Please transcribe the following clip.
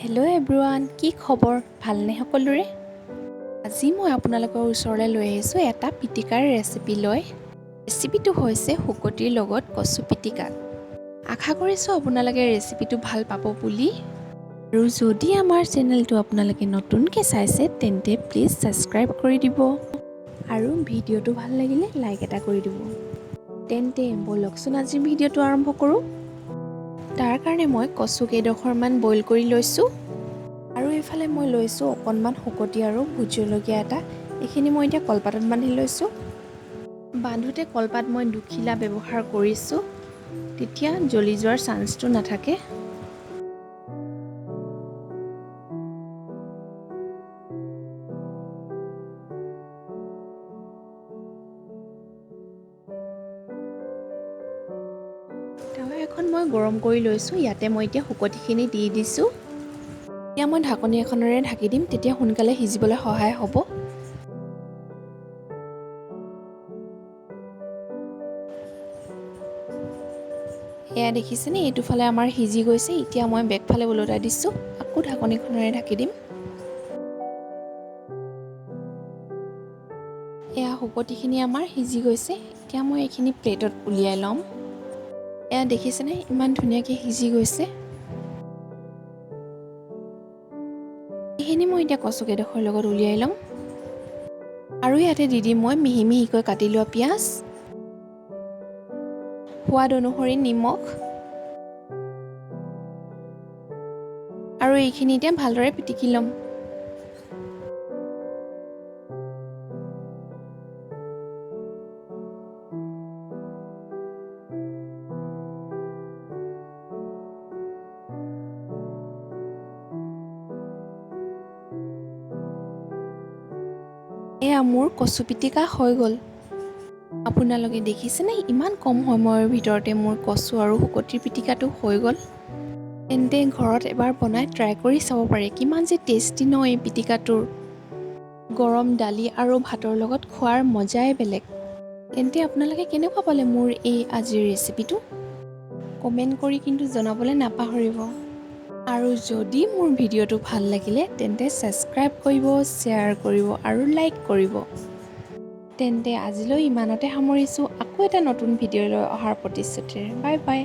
Hello' everyone, কি খবৰ? ভালনে সকলোৰে? আজি মই আপোনালোকৰ ওচৰলৈ লৈ আহিছোঁ এটা পিটিকাৰ ৰেচিপি লৈ। ৰেচিপিটো হৈছে শুকতিৰ লগত কচু পিটিকা। আশা কৰিছোঁ আপোনালোকে ৰেচিপিটো ভাল পাব বুলি। আৰু যদি আমাৰ চেনেলটো আপোনালোকে নতুনকৈ চাইছে তেন্তে প্লিজ ছাবস্ক্ৰাইব কৰি দিব আৰু ভিডিঅ'টো ভাল লাগিলে লাইক এটা কৰি দিব। তেন্তে ব'লকচোন আজিৰ ভিডিঅ'টো আৰম্ভ কৰোঁ। তাৰ কাৰণে মই কচু কেইডোখৰমান বইল কৰি লৈছোঁ আৰু এইফালে মই লৈছোঁ অকণমান শুকতি আৰু ভোট জলকীয়া এটা। এইখিনি মই এতিয়া কলপাতত বান্ধি লৈছোঁ। বান্ধোতে কলপাত মই দুখিলা ব্যৱহাৰ কৰিছোঁ, তেতিয়া জ্বলি যোৱাৰ চান্সটো নাথাকে। তাৱা এখন মই গৰম কৰি লৈছোঁ, ইয়াতে মই এতিয়া শুকতিখিনি দি দিছোঁ। এতিয়া মই ঢাকনি এখনেৰে ঢাকি দিম, তেতিয়া সোনকালে সিজিবলৈ সহায় হ'ব। এয়া দেখিছেনে, এইটো ফালে আমাৰ সিজি গৈছে। এতিয়া মই বেগফালে ওলটাই দিছোঁ, আকৌ ঢাকনিখনেৰে ঢাকি দিম। এয়া শুকতিখিনি আমাৰ সিজি গৈছে। এতিয়া মই এইখিনি প্লেটত উলিয়াই ল'ম। এয়া দেখিছেনে, ইমান ধুনীয়াকৈ সিজি গৈছে। এইখিনি মই এতিয়া কচু কেইডোখৰ লগত উলিয়াই ল'ম আৰু ইয়াতে দি দিম মই মিহি মিহিকৈ কাটি লোৱা পিঁয়াজ, সোৱাদ অনুসৰি নিমখ আৰু এইখিনি এতিয়া ভালদৰে পিটিকি ল'ম। এয়া মোৰ কচু পিটিকা হৈ গ'ল। আপোনালোকে দেখিছেনে, ইমান কম সময়ৰ ভিতৰতে মোৰ কচু আৰু শুকতিৰ পিটিকাটো হৈ গ'ল। তেন্তে ঘৰত এবাৰ বনাই ট্ৰাই কৰি চাব পাৰে, কিমান যে টেষ্টি ন এই পিটিকাটোৰ। গৰম দালি আৰু ভাতৰ লগত খোৱাৰ মজাই বেলেগ। তেন্তে আপোনালোকে কেনেকুৱা পালে মোৰ এই আজিৰ ৰেচিপিটো? কমেণ্ট কৰি কিন্তু জনাবলৈ নাপাহৰিব। আৰু যদি মোৰ ভিডিঅ'টো ভাল লাগিলে তেন্তে ছাবস্ক্ৰাইব কৰিব, শ্বেয়াৰ কৰিব আৰু লাইক কৰিব। তেন্তে আজিলৈ ইমানতে সামৰিছোঁ, আকৌ এটা নতুন ভিডিঅ' লৈ অহাৰ প্ৰতিশ্ৰুতিৰে। Bye bye.